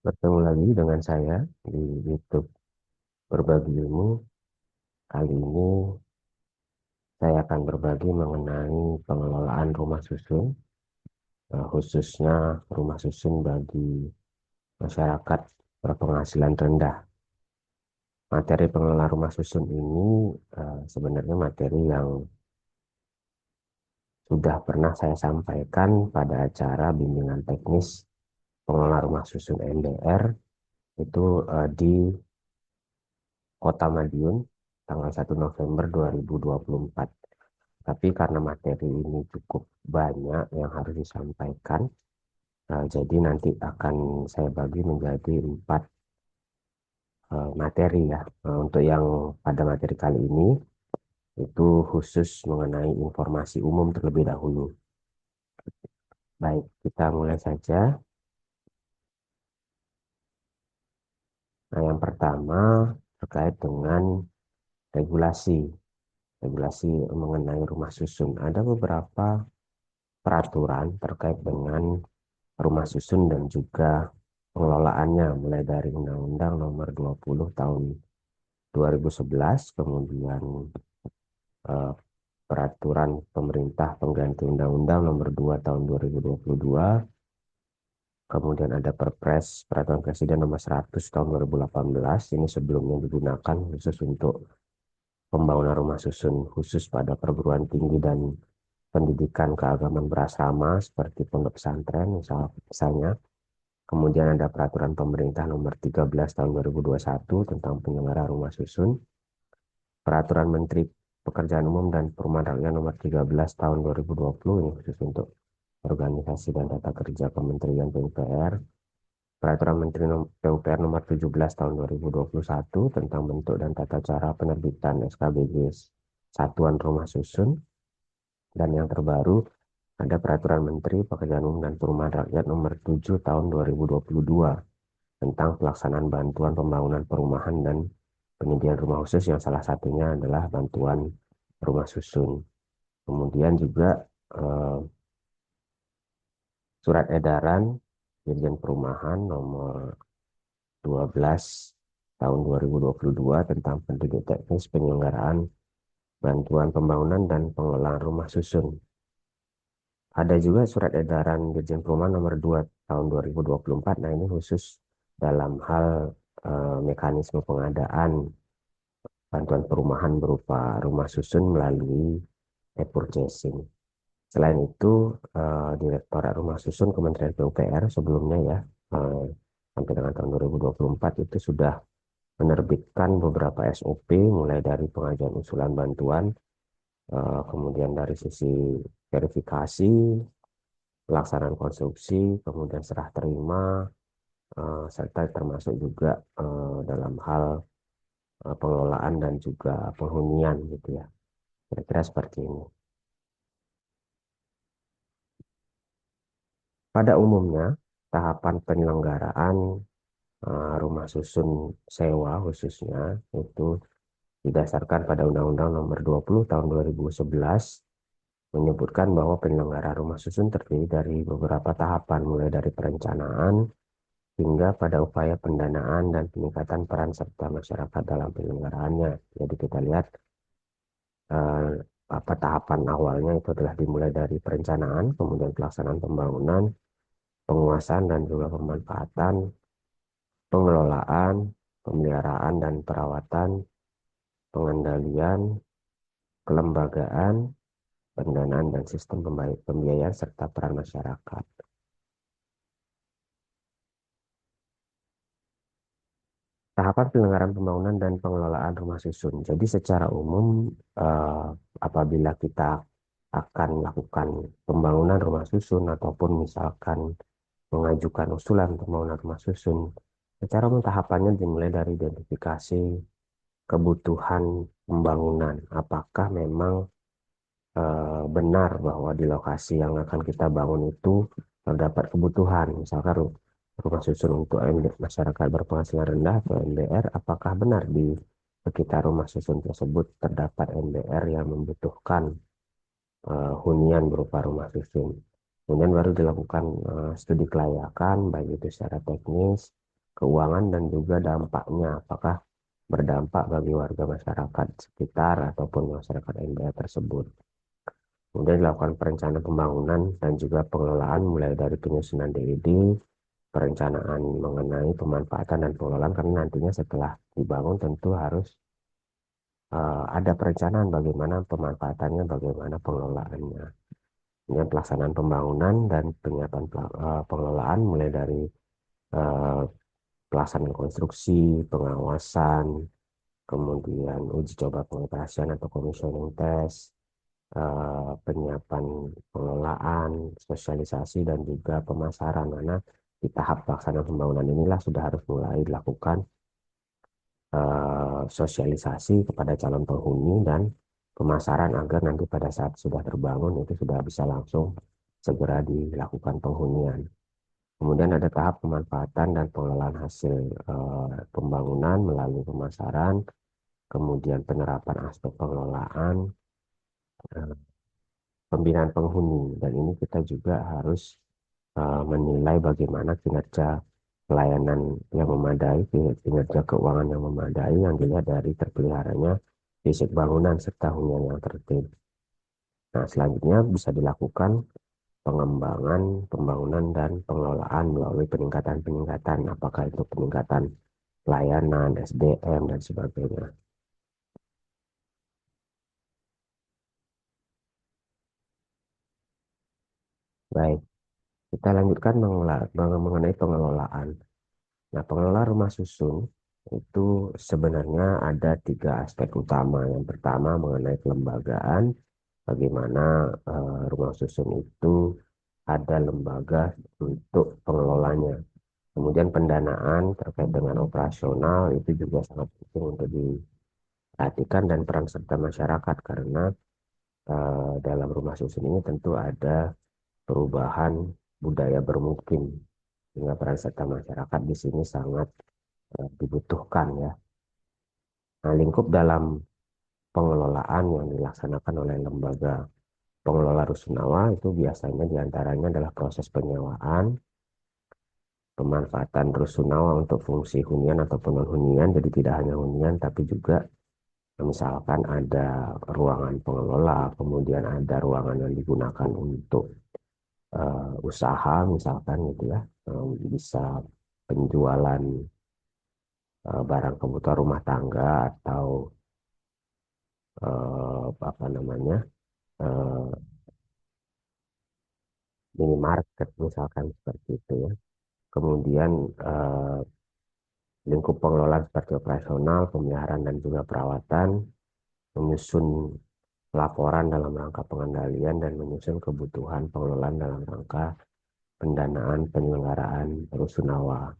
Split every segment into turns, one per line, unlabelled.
Bertemu lagi dengan saya di YouTube Berbagi Ilmu. Kali ini saya akan berbagi mengenai pengelolaan rumah susun, khususnya rumah susun bagi masyarakat berpenghasilan rendah. Materi pengelolaan rumah susun ini sebenarnya materi yang sudah pernah saya sampaikan pada acara bimbingan teknis pengelola rumah susun MDR itu di Kota Madiun tanggal 1 November 2024. Tapi karena materi ini cukup banyak yang harus disampaikan, jadi nanti akan saya bagi menjadi 4 materi ya. Untuk yang pada materi kali ini, itu khusus mengenai informasi umum terlebih dahulu. Baik, kita mulai saja. Nah, yang pertama terkait dengan regulasi. Regulasi mengenai rumah susun. Ada beberapa peraturan terkait dengan rumah susun dan juga pengelolaannya mulai dari Undang-Undang Nomor 20 Tahun 2011, kemudian eh, Peraturan Pemerintah Pengganti Undang-Undang Nomor 2 Tahun 2022, kemudian ada Perpres Peraturan Presiden Nomor 100 Tahun 2018. Ini sebelumnya digunakan khusus untuk pembangunan rumah susun khusus pada perguruan tinggi dan pendidikan keagamaan berasrama seperti pondok pesantren misalnya. Kemudian ada peraturan pemerintah nomor 13 tahun 2021 tentang penyelenggaraan rumah susun, peraturan Menteri Pekerjaan Umum dan Perumahan Rakyat nomor 13 tahun 2020 ini khusus untuk organisasi dan tata kerja Kementerian PUPR, peraturan Menteri PUPR nomor 17 tahun 2021 tentang bentuk dan tata cara penerbitan SKBG Satuan Rumah Susun, dan yang terbaru ada peraturan Menteri Pekerjaan Umum dan Perumahan Rakyat nomor 7 tahun 2022 tentang pelaksanaan bantuan pembangunan perumahan dan penyediaan rumah khusus yang salah satunya adalah bantuan rumah susun. Kemudian juga eh, surat edaran Dirjen Perumahan nomor 12 tahun 2022 tentang petunjuk teknis penyelenggaraan bantuan pembangunan dan pengelolaan rumah susun. Ada juga surat edaran Dirjen Perumahan nomor 2 tahun 2024. Nah, ini khusus dalam hal mekanisme pengadaan bantuan perumahan berupa rumah susun melalui e-purchasing. Selain itu, Direktorat Rumah Susun Kementerian PUPR sebelumnya ya, eh, sampai dengan tahun 2024 itu sudah menerbitkan beberapa SOP mulai dari pengajuan usulan bantuan, kemudian dari sisi verifikasi, pelaksanaan konstruksi, kemudian serah terima, serta termasuk juga dalam hal pengelolaan dan juga penghunian gitu ya. Kira-kira seperti ini. Pada umumnya, tahapan penyelenggaraan rumah susun sewa khususnya itu didasarkan pada Undang-Undang Nomor 20 Tahun 2011 menyebutkan bahwa penyelenggaraan rumah susun terdiri dari beberapa tahapan mulai dari perencanaan hingga pada upaya pendanaan dan peningkatan peran serta masyarakat dalam penyelenggaraannya. Jadi kita lihat eh, apa tahapan awalnya itu adalah dimulai dari perencanaan, kemudian pelaksanaan pembangunan, penguasaan dan juga pemanfaatan, pengelolaan, pemeliharaan dan perawatan, pengendalian, kelembagaan, pendanaan dan sistem pembiayaan serta peran masyarakat. Tahapan penyelenggaraan pembangunan dan pengelolaan rumah susun. Jadi secara umum eh, apabila kita akan melakukan pembangunan rumah susun ataupun misalkan mengajukan usulan pembangunan rumah susun, secara umum tahapannya dimulai dari identifikasi kebutuhan pembangunan. Apakah memang benar bahwa di lokasi yang akan kita bangun itu terdapat kebutuhan, misalkan rumah susun untuk masyarakat berpenghasilan rendah atau MBR, apakah benar di sekitar rumah susun tersebut terdapat MBR yang membutuhkan hunian berupa rumah susun. Kemudian baru dilakukan studi kelayakan, baik itu secara teknis keuangan dan juga dampaknya, apakah berdampak bagi warga masyarakat sekitar ataupun masyarakat MBA tersebut. Kemudian dilakukan perencanaan pembangunan dan juga pengelolaan mulai dari penyusunan DED, perencanaan mengenai pemanfaatan dan pengelolaan karena nantinya setelah dibangun tentu harus ada perencanaan bagaimana pemanfaatannya, bagaimana pengelolaannya. Kemudian pelaksanaan pembangunan dan penyiapan pengelolaan mulai dari eh, pelaksanaan konstruksi, pengawasan, kemudian uji coba pengoperasian atau commissioning test, penyiapan pengelolaan, sosialisasi, dan juga pemasaran. Mana di tahap pelaksanaan pembangunan inilah sudah harus mulai dilakukan sosialisasi kepada calon penghuni dan pemasaran agar nanti pada saat sudah terbangun itu sudah bisa langsung segera dilakukan penghunian. Kemudian ada tahap pemanfaatan dan pengelolaan hasil pembangunan melalui pemasaran, kemudian penerapan aspek pengelolaan, eh, pembinaan penghuni, dan ini kita juga harus menilai bagaimana kinerja pelayanan yang memadai, kinerja keuangan yang memadai yang dilihat dari terpeliharanya fisik bangunan serta hunian yang tertib. Nah, selanjutnya bisa dilakukan pengembangan, pembangunan, dan pengelolaan melalui peningkatan-peningkatan, apakah itu peningkatan pelayanan, SDM, dan sebagainya. Baik, kita lanjutkan mengenai pengelolaan. Nah, pengelola rumah susun itu sebenarnya ada tiga aspek utama. Yang pertama mengenai kelembagaan, bagaimana rumah susun itu ada lembaga untuk pengelolanya. Kemudian pendanaan terkait dengan operasional itu juga sangat penting untuk diperhatikan dan peran serta masyarakat karena dalam rumah susun ini tentu ada perubahan budaya bermukim sehingga peran serta masyarakat di sini sangat dibutuhkan ya. Nah, lingkup dalam pengelolaan yang dilaksanakan oleh lembaga pengelola rusunawa itu biasanya diantaranya adalah proses penyewaan, pemanfaatan rusunawa untuk fungsi hunian ataupun non hunian, jadi tidak hanya hunian tapi juga misalkan ada ruangan pengelola, kemudian ada ruangan yang digunakan untuk usaha misalkan gitu ya, bisa penjualan barang kebutuhan rumah tangga atau apa namanya eh, minimarket misalkan seperti itu ya. Kemudian eh, lingkup pengelolaan seperti operasional, pemeliharaan dan juga perawatan, menyusun laporan dalam rangka pengendalian dan menyusun kebutuhan pengelolaan dalam rangka pendanaan penyelenggaraan rusunawa.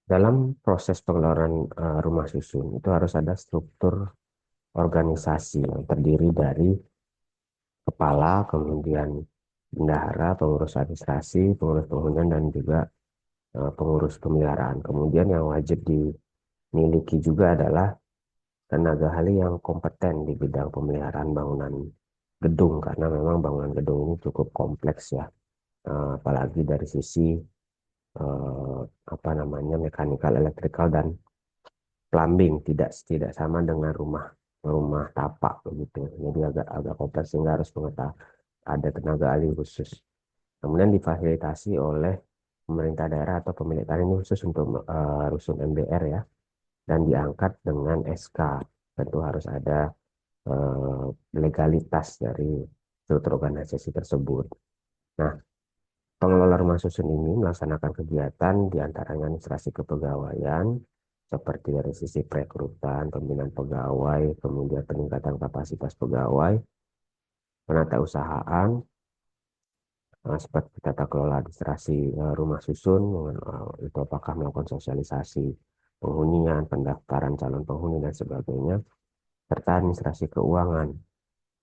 Dalam proses pengelolaan rumah susun itu harus ada struktur organisasi yang terdiri dari kepala, kemudian bendahara, pengurus administrasi, pengurus penghunian, dan juga pengurus pemeliharaan. Kemudian yang wajib dimiliki juga adalah tenaga ahli yang kompeten di bidang pemeliharaan bangunan gedung, karena memang bangunan gedung ini cukup kompleks ya. Apalagi dari sisi eh, apa namanya mekanikal, elektrikal, dan plumbing tidak sama dengan rumah rumah tapak begitu. Jadi agak agak kompleks sehingga harus mengetahui ada tenaga ahli khusus. Kemudian difasilitasi oleh pemerintah daerah atau pemilik tanah ini khusus untuk rusun MBR ya, dan diangkat dengan SK. Tentu harus ada eh, legalitas dari struktur organisasi tersebut. Nah, pengelola rumah susun ini melaksanakan kegiatan diantaranya administrasi kepegawaian, seperti dari sisi perekrutan, pembinaan pegawai, kemudian peningkatan kapasitas pegawai, penata usahaan, seperti tata kelola administrasi rumah susun, itu apakah melakukan sosialisasi penghunian, pendaftaran calon penghuni, dan sebagainya, serta administrasi keuangan,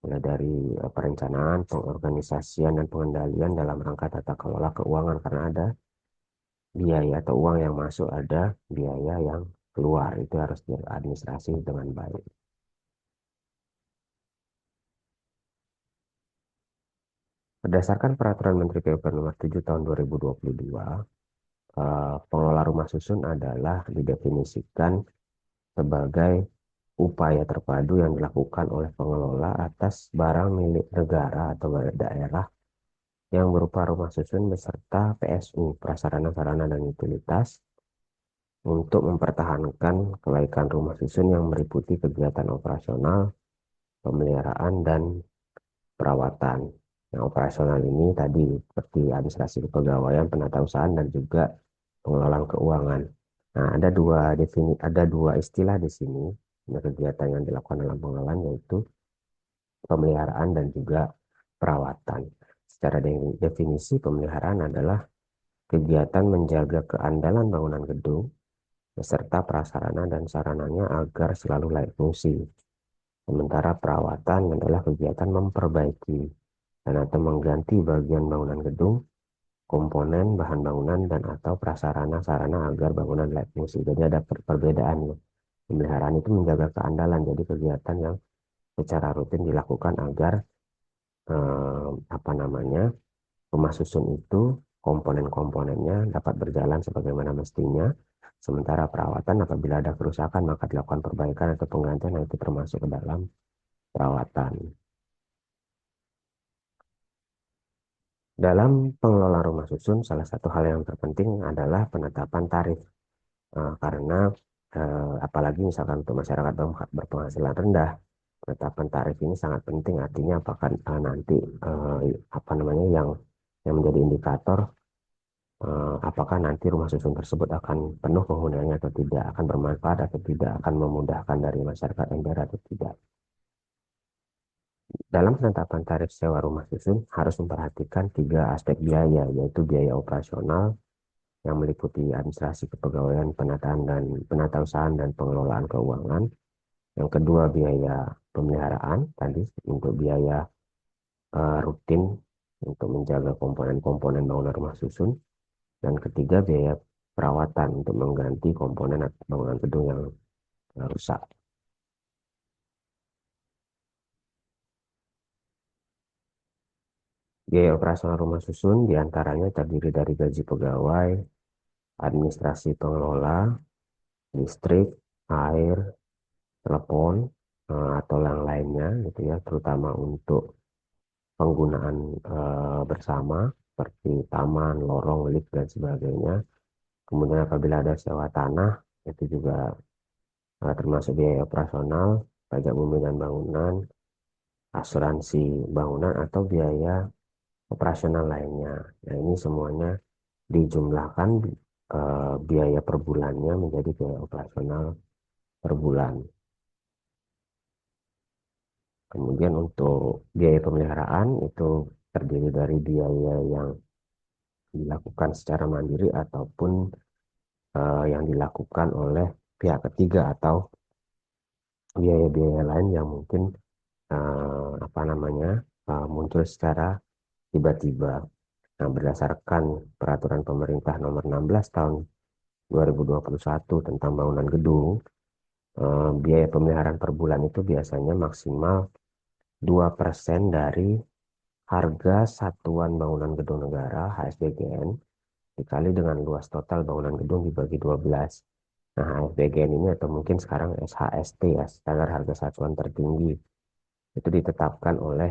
mulai dari perencanaan, pengorganisasian, dan pengendalian dalam rangka tata kelola keuangan, karena ada biaya atau uang yang masuk, ada biaya yang keluar, itu harus diadministrasi dengan baik. Berdasarkan Peraturan Menteri PUPR Nomor 7 Tahun 2022, pengelola rumah susun adalah didefinisikan sebagai upaya terpadu yang dilakukan oleh pengelola atas barang milik negara atau daerah yang berupa rumah susun beserta PSU, prasarana sarana dan utilitas, untuk mempertahankan kelaikan rumah susun yang meliputi kegiatan operasional, pemeliharaan, dan perawatan. Nah, operasional ini tadi seperti administrasi kepegawaian, penatausahaan, dan juga pengelolaan keuangan. Nah, ada dua istilah di sini. Ada kegiatan yang dilakukan dalam pengelolaan, yaitu pemeliharaan dan juga perawatan. Secara definisi, pemeliharaan adalah kegiatan menjaga keandalan bangunan gedung beserta prasarana dan sarananya agar selalu layak fungsi. Sementara perawatan adalah kegiatan memperbaiki dan atau mengganti bagian bangunan gedung, komponen, bahan bangunan, dan atau prasarana sarana agar bangunan layak fungsi. Jadi ada perbedaan ya. Pemeliharaan itu menjaga keandalan, jadi kegiatan yang secara rutin dilakukan agar apa namanya rumah susun itu komponen-komponennya dapat berjalan sebagaimana mestinya. Sementara perawatan apabila ada kerusakan maka dilakukan perbaikan atau penggantian, yang itu termasuk ke dalam perawatan. Dalam pengelolaan rumah susun, salah satu hal yang terpenting adalah penetapan tarif. Karena apalagi misalkan untuk masyarakat berpenghasilan rendah, penetapan tarif ini sangat penting. Artinya apakah nanti apa namanya yang menjadi indikator apakah nanti rumah susun tersebut akan penuh penggunanya atau tidak, akan bermanfaat atau tidak, akan memudahkan dari masyarakat ember atau tidak. Dalam penetapan tarif sewa rumah susun harus memperhatikan tiga aspek biaya, yaitu biaya operasional yang meliputi administrasi kepegawaian, penataan dan penatausahaan dan pengelolaan keuangan. Yang kedua, biaya pemeliharaan tadi untuk biaya rutin untuk menjaga komponen-komponen bangunan rumah susun. Dan ketiga, biaya perawatan untuk mengganti komponen atau bangunan gedung yang rusak. Biaya operasional rumah susun diantaranya terdiri dari gaji pegawai, administrasi pengelola, listrik, air, telepon, atau yang lainnya gitu ya, terutama untuk penggunaan bersama seperti taman, lorong, lift dan sebagainya. Kemudian apabila ada sewa tanah itu juga termasuk biaya operasional, pajak bumi dan bangunan, asuransi bangunan atau biaya operasional lainnya. Nah, ini semuanya dijumlahkan biaya per bulannya menjadi biaya operasional per bulan. Kemudian untuk biaya pemeliharaan itu terdiri dari biaya yang dilakukan secara mandiri ataupun yang dilakukan oleh pihak ketiga atau biaya-biaya lain yang mungkin apa namanya muncul secara tiba-tiba. Nah, berdasarkan Peraturan Pemerintah Nomor 16 Tahun 2021 tentang bangunan gedung, biaya pemeliharaan per bulan itu biasanya maksimal 2% dari harga satuan bangunan gedung negara (HSBGN) dikali dengan luas total bangunan gedung dibagi 12. Nah, HSBGN ini atau mungkin sekarang SHST ya, standar harga satuan tertinggi, itu ditetapkan oleh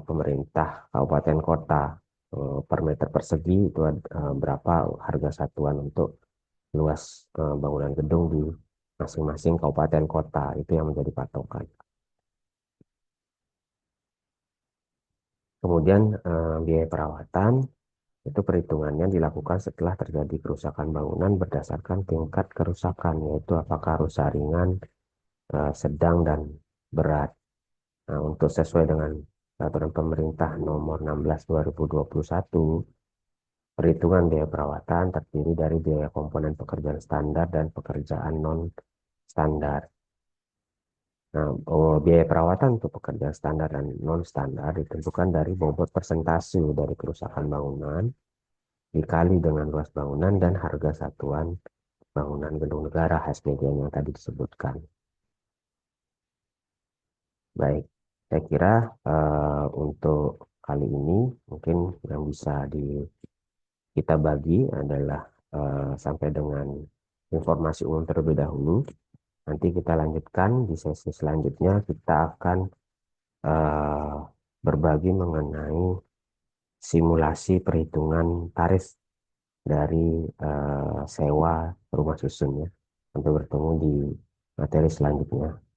pemerintah kabupaten kota per meter persegi itu berapa harga satuan untuk luas bangunan gedung di masing-masing kabupaten kota, itu yang menjadi patokan. Kemudian biaya perawatan itu perhitungannya dilakukan setelah terjadi kerusakan bangunan berdasarkan tingkat kerusakan, yaitu apakah rusak ringan, sedang, dan berat. Nah, untuk sesuai dengan Peraturan Pemerintah Nomor 16 2021, perhitungan biaya perawatan terdiri dari biaya komponen pekerjaan standar dan pekerjaan non-standar. Nah, biaya perawatan untuk pekerjaan standar dan non-standar ditentukan dari bobot persentase dari kerusakan bangunan dikali dengan luas bangunan dan harga satuan bangunan gedung negara (HSBG) yang tadi disebutkan. Baik, saya kira untuk kali ini mungkin yang bisa kita bagi adalah sampai dengan informasi umum terlebih dahulu. Nanti kita lanjutkan di sesi selanjutnya, kita akan eh, berbagi mengenai simulasi perhitungan tarif dari sewa rumah susun ya. Sampai bertemu di materi selanjutnya.